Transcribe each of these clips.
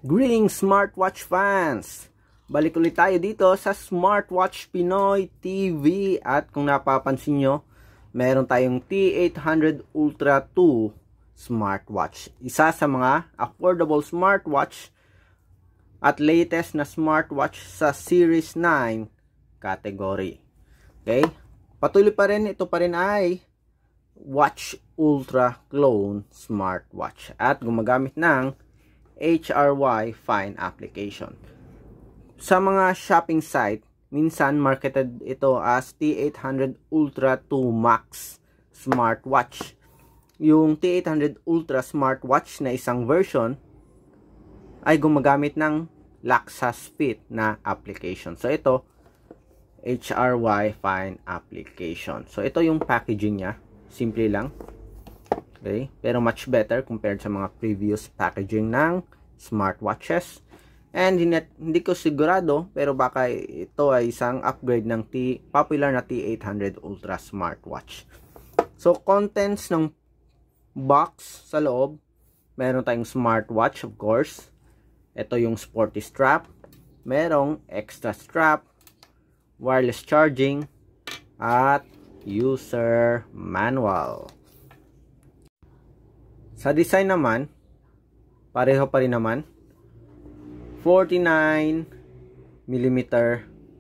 Greetings smartwatch fans! Balik ulit tayo dito sa Smartwatch Pinoy TV at kung napapansin nyo, meron tayong T800 Ultra 2 smartwatch. Isa sa mga affordable smartwatch at latest na smartwatch sa Series 9 category. Okay? Patuloy pa rin, ito pa rin ay Watch Ultra Clone smartwatch at gumagamit ng HRY Fine application. Sa mga shopping site, minsan marketed ito as T800 Ultra 2 Max smartwatch. Yung T800 Ultra smartwatch na isang version ay gumagamit ng Laxas Fit na application. So ito, HRY Fine application. So ito yung packaging niya. Simple lang. Okay? Pero much better compared sa mga previous packaging ng smartwatches. And hindi ko sigurado, pero baka ito ay isang upgrade ng popular na T800 Ultra smartwatch. So, contents ng box sa loob, meron tayong smartwatch, of course. Ito yung sporty strap. Merong extra strap, wireless charging, at user manual. Sa design naman, pareho pa rin naman. 49mm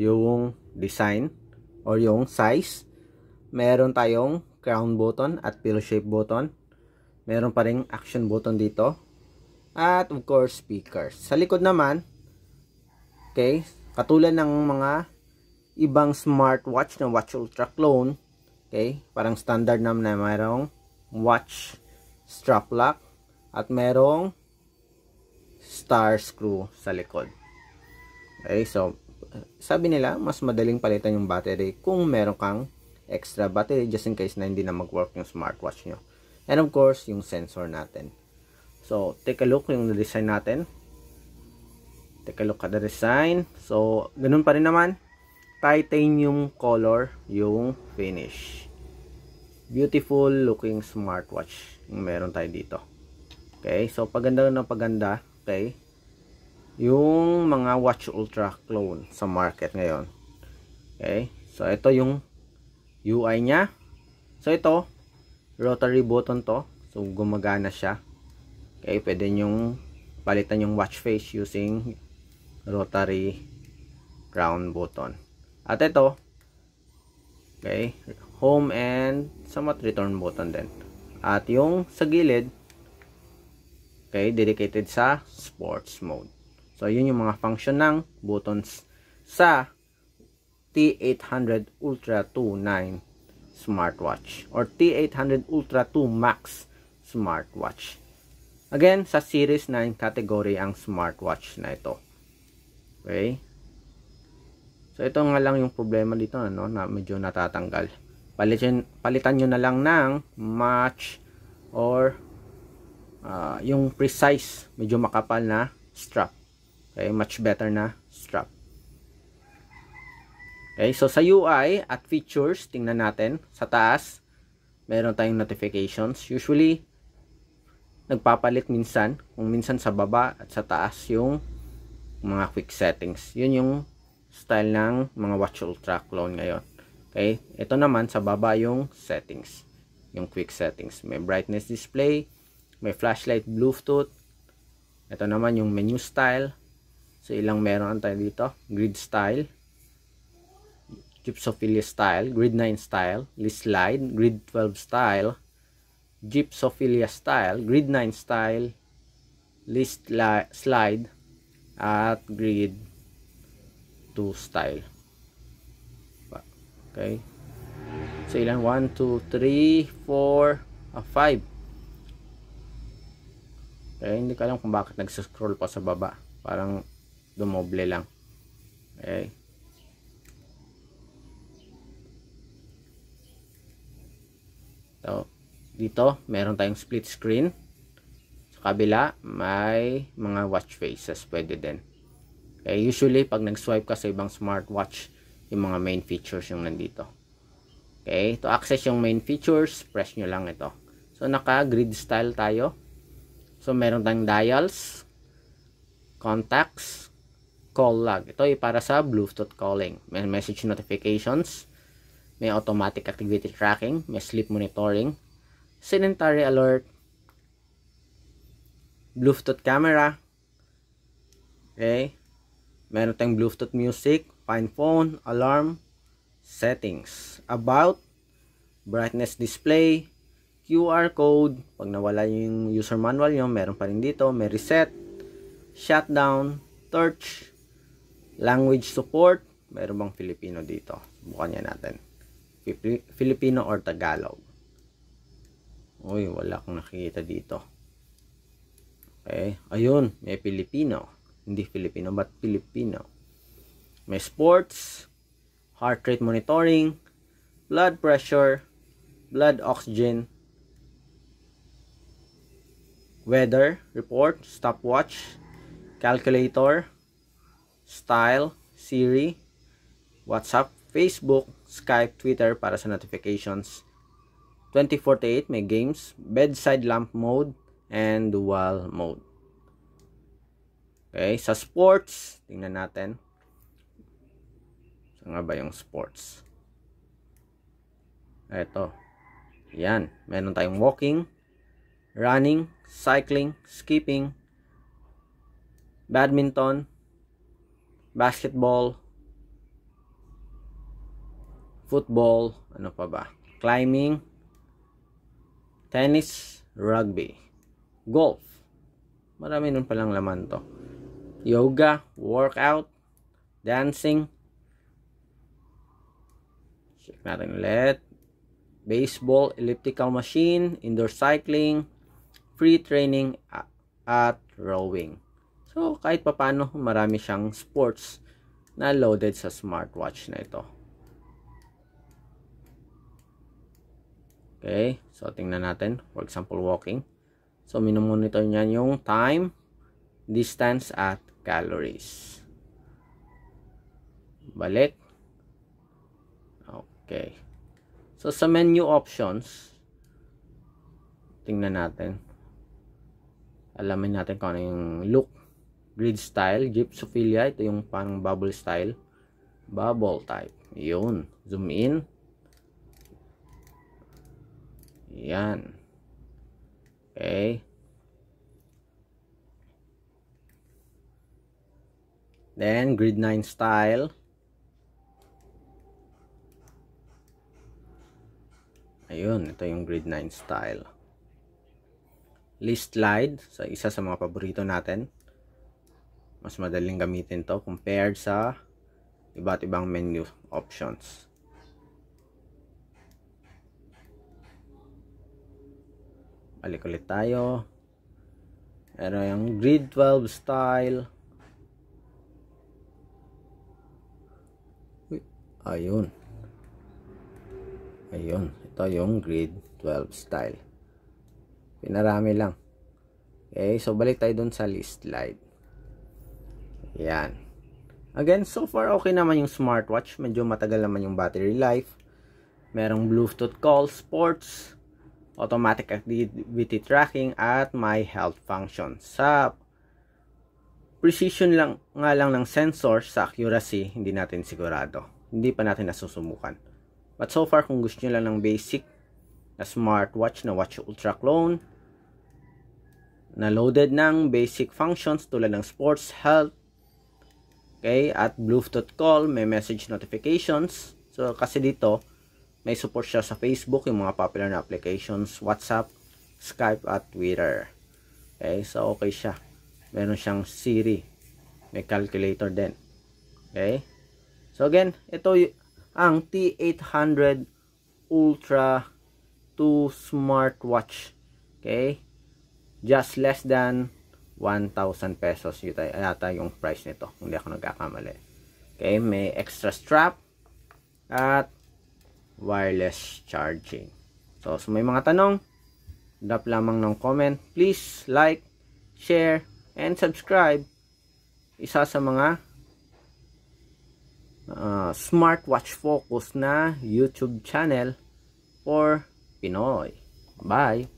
yung design or yung size. Meron tayong crown button at pillow shape button. Meron pa ring action button dito. At of course, speakers. Sa likod naman, okay, katulad ng mga ibang smartwatch na Watch Ultra Clone, okay, parang standard naman na mayroong watch strap lock at merong star screw sa likod. Okay, so sabi nila mas madaling palitan yung battery kung meron kang extra battery just in case na hindi na mag-work yung smartwatch nyo. And of course, yung sensor natin. So, take a look yung design natin. Take a look at the design. So, ganun pa rin naman. Titanium color yung finish. Beautiful looking smartwatch yung meron tayo dito. Okay, so paganda ng paganda, okay, yung mga Watch Ultra Clone sa market ngayon. Okay, so ito yung UI nya. So ito, rotary button to. So gumagana siya. Okay, pwede nyong palitan yung watch face using rotary crown button. At ito, okay, home and somewhat return button din. At yung sa gilid, okay, dedicated sa sports mode. So, yun yung mga function ng buttons sa T800 Ultra 2.9 smartwatch or T800 Ultra 2 Max smartwatch. Again, sa Series 9 category ang smartwatch na ito. Okay. So, ito nga lang yung problema dito, ano, na medyo natatanggal. Palitan nyo na lang ng match or yung precise, medyo makapal na strap. Okay, much better na strap. Okay, so sa UI at features, tingnan natin. Sa taas, meron tayong notifications. Usually, nagpapalit minsan, kung minsan sa baba at sa taas yung mga quick settings. Yun yung style ng mga Watch Ultra Clone ngayon. Okay, ito naman sa baba yung settings, yung quick settings. May brightness display, may flashlight, Bluetooth. Ito naman yung menu style. So ilang meron tayo dito? Grid style, Gypsophilia style, Grid 9 style, list slide, Grid 12 style, Gypsophilia style, Grid 9 style, list slide, at Grid 2 style. Okay. So ilan? 1, 2, 3, 4, 5. Okay, hindi ko alam kung bakit nag-scroll pa sa baba. Parang dumoble lang. Okay. So, dito, meron tayong split screen. Sa kabila, may mga watch faces. Pwede din. Okay, usually, pag nag-swipe ka sa ibang smartwatch, yung mga main features yung nandito. Okay, to access yung main features, press nyo lang ito. So, naka-grid style tayo. So, meron tayong dials, contacts, call log. Ito ay para sa Bluetooth calling. May message notifications, may automatic activity tracking, may sleep monitoring, sedentary alert, Bluetooth camera. Okay. Meron tayong Bluetooth music, find phone, alarm, settings, about, brightness display, QR code. Pag nawala yung user manual nyo, meron pa rin dito. May reset, shutdown, torch, language support. Meron bang Filipino dito? Subukan niya natin. Filipino or Tagalog. Uy, wala akong nakikita dito. Okay. Ayun, may Filipino. Hindi Filipino, but Filipino. May sports, heart rate monitoring, blood pressure, blood oxygen, weather report, stopwatch, calculator, style, Siri, WhatsApp, Facebook, Skype, Twitter para sa notifications. 2048 may games, bedside lamp mode, and dual mode. Okay, sa sports, tingnan natin. Saan nga ba yung sports? Ito. Yan, meron tayong walking, running, cycling, skipping, badminton, basketball, football, ano pa ba? Climbing, tennis, rugby, golf. Marami nun palang laman to. Yoga, workout, dancing. Check natin ulit. Baseball, elliptical machine, indoor cycling, free training, at rowing. So, kahit papano, marami siyang sports na loaded sa smartwatch na ito. Okay, so tingnan natin. For example, walking. So, minomonitor niya yung time, distance, at calories. Balik. Okay. So, sa menu options, tingnan natin. Alamin natin kung ano yung look. Grid style, gypsophilia. Ito yung parang bubble style. Bubble type. Yun. Zoom in. Yan. Okay. Then, grid 9 style. Ayun, ito yung grid 9 style. List slide, so isa sa mga paborito natin. Mas madaling gamitin to compared sa iba't ibang menu options. Balik ulit tayo. Meron yung grid 12 style. Ayun. Ayun. Ito yung grid 12 style. Pinarami lang. Okay. So, balik tayo dun sa list slide. Yan. Again, so far, okay naman yung smartwatch. Medyo matagal naman yung battery life. Merong Bluetooth call, sports, automatic activity tracking, at my health function. Sa precision lang nga lang ng sensor, sa accuracy, hindi natin sigurado. Hindi pa natin nasusubukan. But so far, kung gusto nyo lang ng basic na smartwatch na Watch Ultra clone, na loaded ng basic functions tulad ng sports, health, okay, at Bluetooth call, may message notifications. So, kasi dito, may support siya sa Facebook, yung mga popular na applications, WhatsApp, Skype, at Twitter. Okay, so okay siya. Meron siyang Siri. May calculator din. Okay. So again, ito ang T800 Ultra 2 smartwatch. Okay. Just less than 1,000 pesos yata yung price nito. Kung hindi ako nagkakamali. Okay. May extra strap at wireless charging. So may mga tanong, drop lamang ng comment. Please like, share, and subscribe. Isa sa mga smartwatch focus na YouTube channel for Pinoy. Bye!